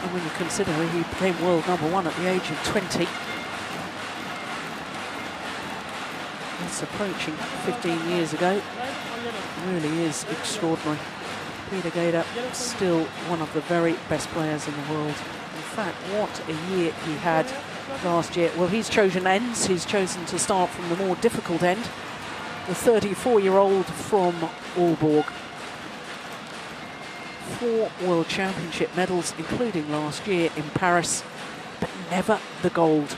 And when you consider he became world #1 at the age of 20, that's approaching 15 years ago. It really is extraordinary. Peter Gader, still one of the very best players in the world. In fact, what a year he had last year. Well, he's chosen ends. He's chosen to start from the more difficult end. The 34-year-old from Aalborg. 4 World Championship medals, including last year in Paris, but never the gold.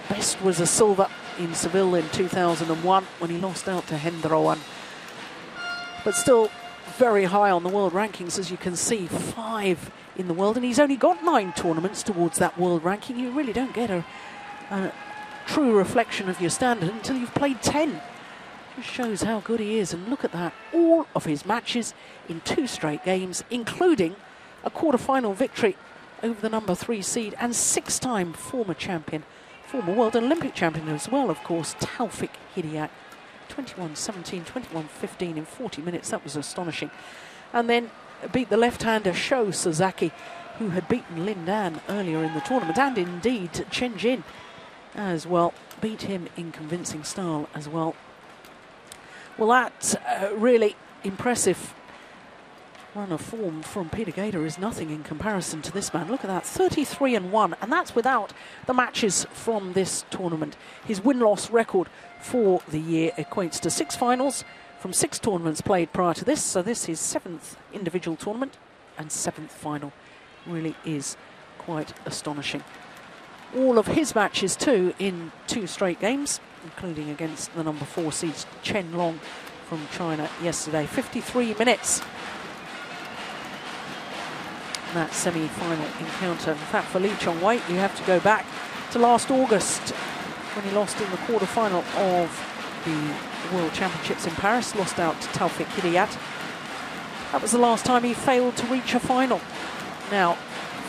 Best was a silver in Seville in 2001 when he lost out to Hendroan. But still very high on the world rankings, as you can see, 5 in the world, and he's only got 9 tournaments towards that world ranking. You really don't get a true reflection of your standard until you've played 10. Just shows how good he is, and look at that. All of his matches in 2 straight games, including a quarter-final victory over the #3 seed and 6-time former champion, former world and Olympic champion as well, of course, Taufik Hidayat. 21-17, 21-15 in 40 minutes. That was astonishing. And then beat the left-hander Sho Sasaki, who had beaten Lin Dan earlier in the tournament, and indeed Chen Jin as well. Beat him in convincing style as well. Well, that's really impressive run of form from Peter Gader is nothing in comparison to this man. Look at that, 33-1, and that's without the matches from this tournament. His win-loss record for the year equates to 6 finals from 6 tournaments played prior to this. So this is 7th individual tournament and 7th final. Really is quite astonishing. All of his matches too in 2 straight games, including against the #4 seed Chen Long from China yesterday. 53 minutes. That semi-final encounter. In fact, for Lee Chong-wei, you have to go back to last August when he lost in the quarter-final of the World Championships in Paris, lost out to Taufik Hidayat. That was the last time he failed to reach a final. Now,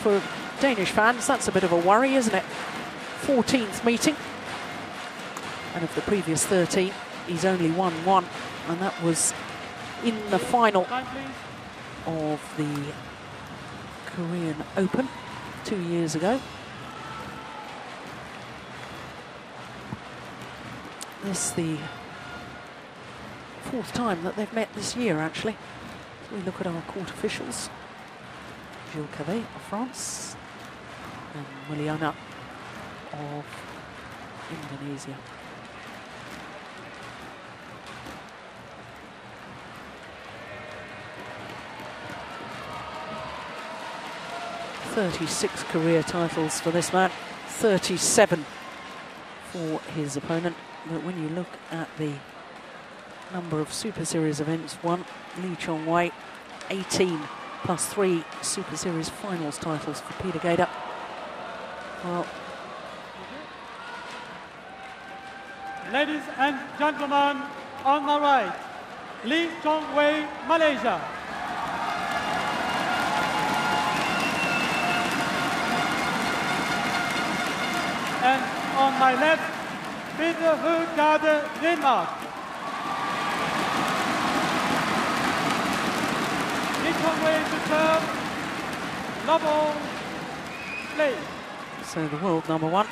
for Danish fans, that's a bit of a worry, isn't it? 14th meeting. And of the previous 13, he's only won 1, and that was in the final of the Korean Open 2 years ago. This is the 4th time that they've met this year, actually. So we look at our court officials. Gilles Cavet of France and Muliana of Indonesia. "36 career titles for this man, 37 for his opponent." But when you look at the number of Super Series events won, Lee Chong-wei, 18 plus 3 Super Series finals titles for Peter Gader. Well, ladies and gentlemen, on my right, Lee Chong-wei, Malaysia. And on my left, Peter Gader, Denmark. Lee Chong-wei to serve, double play. So the world #1,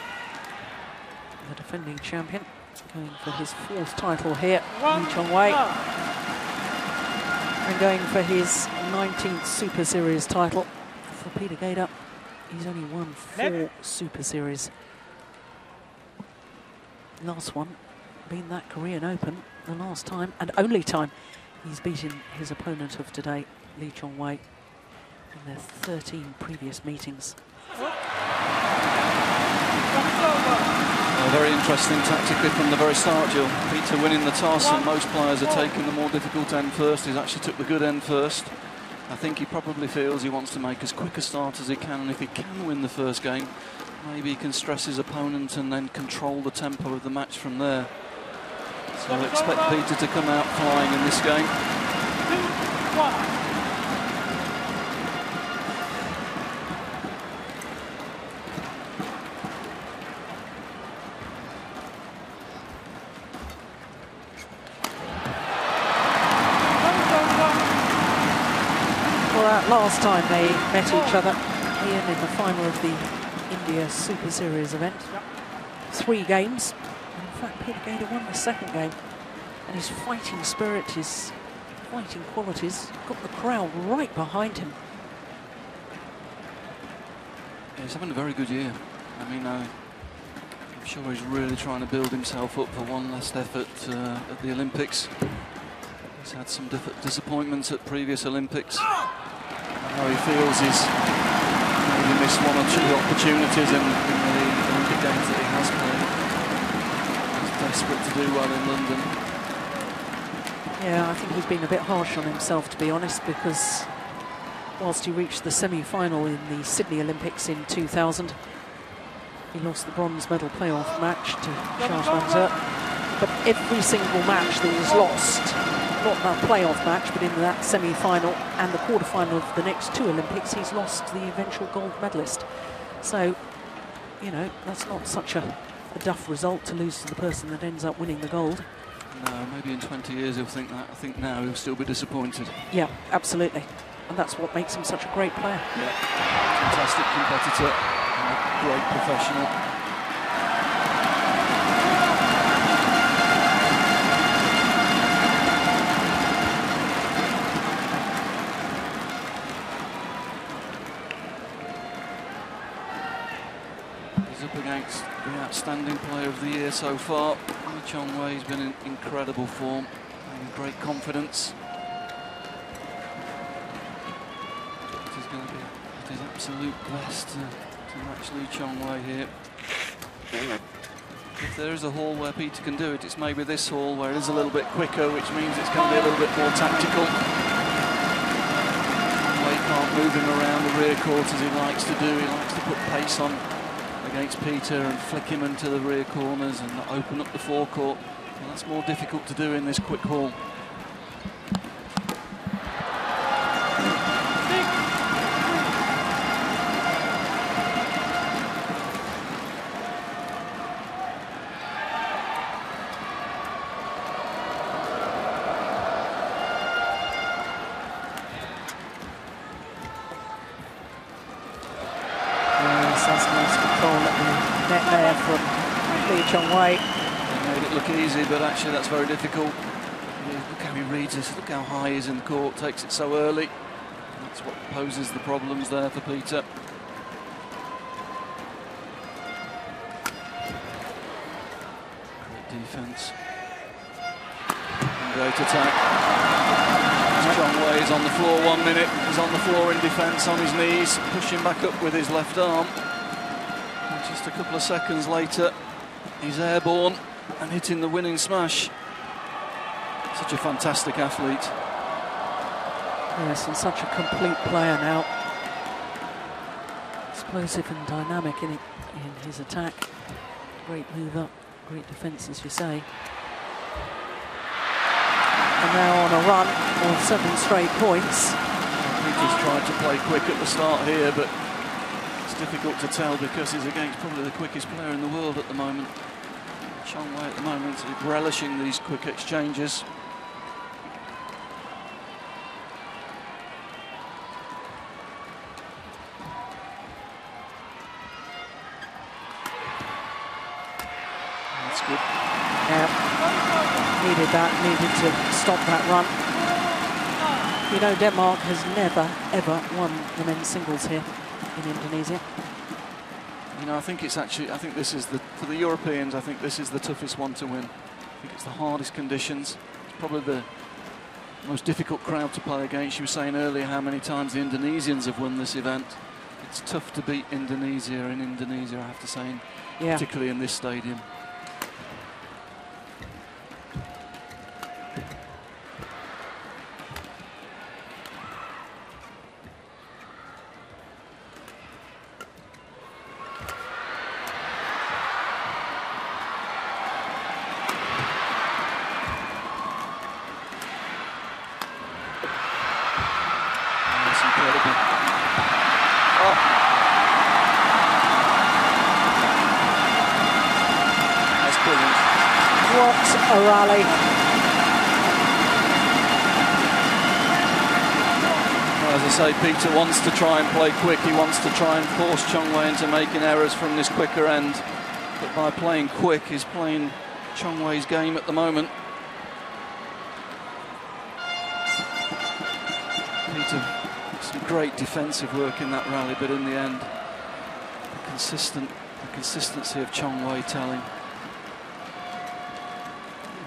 the defending champion, going for his 4th title here, Lee Chong-wei. And going for his 19th Super Series title. For Peter Gader, he's only won 4 Super Series. Last one being that Korean Open, the last time and only time he's beaten his opponent of today, Lee Chong-wei, in their 13 previous meetings. Well, very interesting tactically from the very start, Jill. Peter winning the toss, and most players are taking the more difficult end first. He's actually took the good end first. I think he probably feels he wants to make as quick a start as he can, and if he can win the first game, maybe he can stress his opponent and then control the tempo of the match from there. So I expect Peter to come out flying in this game. 2-1. Well, that last time they met each other, Ian, in the final of the India Super Series event. 3 games. In fact, Peter Gader won the 2nd game. And his fighting spirit, his fighting qualities, got the crowd right behind him. Yeah, he's having a very good year. I mean, I'm sure he's really trying to build himself up for one last effort at the Olympics. He's had some disappointments at previous Olympics. How he feels he's maybe missed 1 or 2 opportunities in the Olympic Games that he has played. He's desperate to do well in London. Yeah, I think he's been a bit harsh on himself, to be honest, because whilst he reached the semi-final in the Sydney Olympics in 2000, he lost the bronze medal playoff match to Charles van Zert. But every single match that he's lost, not that playoff match, but in that semi-final and the quarter-final of the next 2 Olympics, he's lost the eventual gold medalist. So, you know, that's not such a duff result to lose to the person that ends up winning the gold. No, maybe in 20 years he'll think that. I think now he'll still be disappointed. Yeah, absolutely. And that's what makes him such a great player. Yeah, fantastic competitor and a great professional. He's up against the outstanding player of the year so far. Lee Chong-Wei's been in incredible form, and great confidence. He's going to be at his absolute best to match Lee Chong-Wei here. If there is a hall where Peter can do it, it's maybe this hall where it is a little bit quicker, which means it's going to be a little bit more tactical. Wei can't move him around the rear court as he likes to do. He likes to put pace on against Peter and flick him into the rear corners and open up the forecourt. Well, that's more difficult to do in this quick hall. Chong-Wei. They made it look easy, but actually that's very difficult. Look how he reads this, look how high he is in the court, takes it so early. That's what poses the problems there for Peter. Great defence. And great attack. Chong-Wei is on the floor 1 minute. He's on the floor in defence, on his knees, pushing back up with his left arm. And just a couple of seconds later, he's airborne and hitting the winning smash. Such a fantastic athlete. Yes, and such a complete player now. Explosive and dynamic in his attack. Great move up, great defence, as you say. And now on a run of 7 straight points. Peter's tried to play quick at the start here, but it's difficult to tell because he's against probably the quickest player in the world at the moment. Chong-Wei at the moment is relishing these quick exchanges. That's good. Yeah, needed that, needed to stop that run. You know, Denmark has never, ever won the men's singles here in Indonesia. You know, I think it's actually, I think this is for the Europeans, I think this is the toughest one to win. I think it's the hardest conditions. It's probably the most difficult crowd to play against. You were saying earlier how many times the Indonesians have won this event. It's tough to beat Indonesia in Indonesia, I have to say, particularly in this stadium. A rally. Well, as I say, Peter wants to try and play quick. He wants to try and force Chong Wei into making errors from this quicker end. But by playing quick, he's playing Chong Wei's game at the moment. Peter, some great defensive work in that rally, but in the end, the consistency of Chong Wei telling.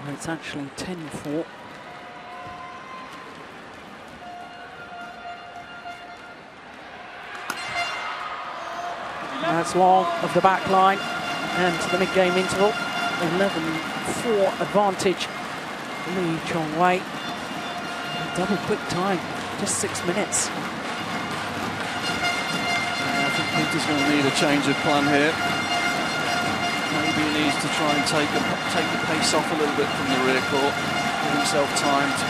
Well, it's actually 10-4. That's long of the back line and to the mid-game interval. 11-4 advantage. Lee Chong Wei. Double quick time, just 6 minutes. I think Peter's going to need a change of plan here. Maybe he needs to try and take the pace off a little bit from the rear court, give himself time to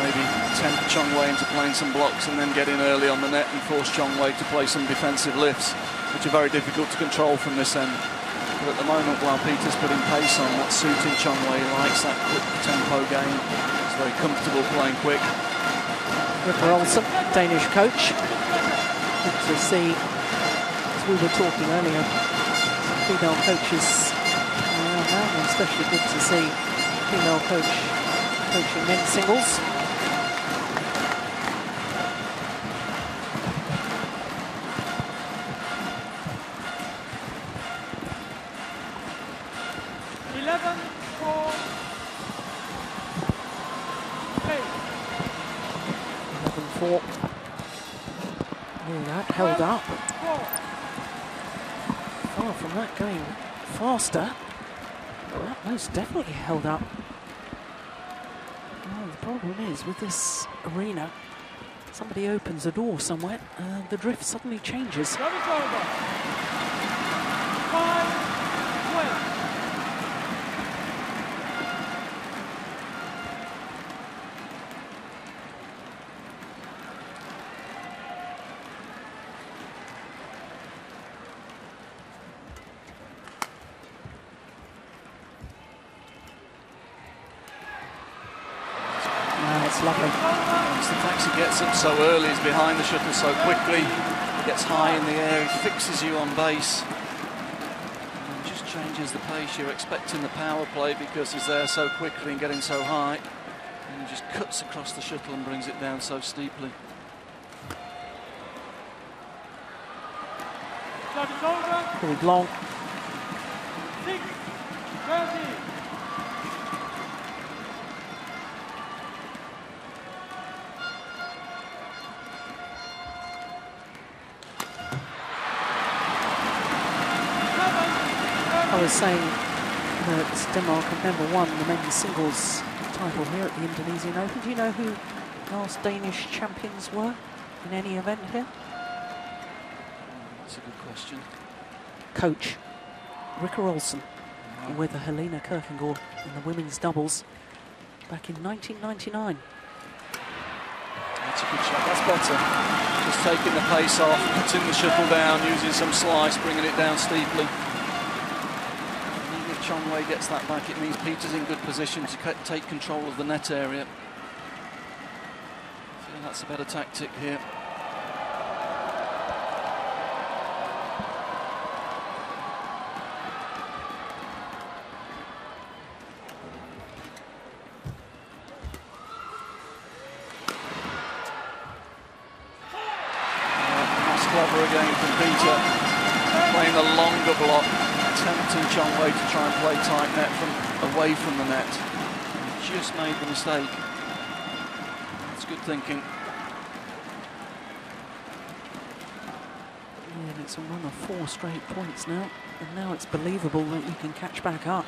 maybe tempt Chong Wei into playing some blocks and then get in early on the net and force Chong Wei to play some defensive lifts, which are very difficult to control from this end. But at the moment, while Peter's putting pace on, that's suiting Chong Wei. He likes that quick tempo game. He's very comfortable playing quick. Ricker Olsen, Danish coach. Good to see, as we were talking earlier, female coaches around now, and especially good to see female coach coaching men's singles. Held up. Far from that going faster. That most definitely held up. Well, the problem is with this arena, somebody opens a door somewhere and the drift suddenly changes. It's lovely. It's the fact he gets up so early, he's behind the shuttle so quickly, he gets high in the air, he fixes you on base, and just changes the pace. You're expecting the power play because he's there so quickly and getting so high, and he just cuts across the shuttle and brings it down so steeply. Pulled long. 6:30. I was saying that Denmark have never won the men's singles title here at the Indonesian Open. Do you know who last Danish champions were in any event here? That's a good question. Coach Ricker Olsen with Helena Kierkegaard in the women's doubles back in 1999. That's a good shot, that's better. Just taking the pace off, cutting the shuttle down, using some slice, bringing it down steeply. If Chong Wei gets that back, it means Peter's in good position to take control of the net area. I feel that's a better tactic here. Clever again from Peter, playing a longer block, tempting Chong Wei to try and play tight net from away from the net. He just made the mistake. That's good thinking. And it's a run of 4 straight points now, and now it's believable that you can catch back up.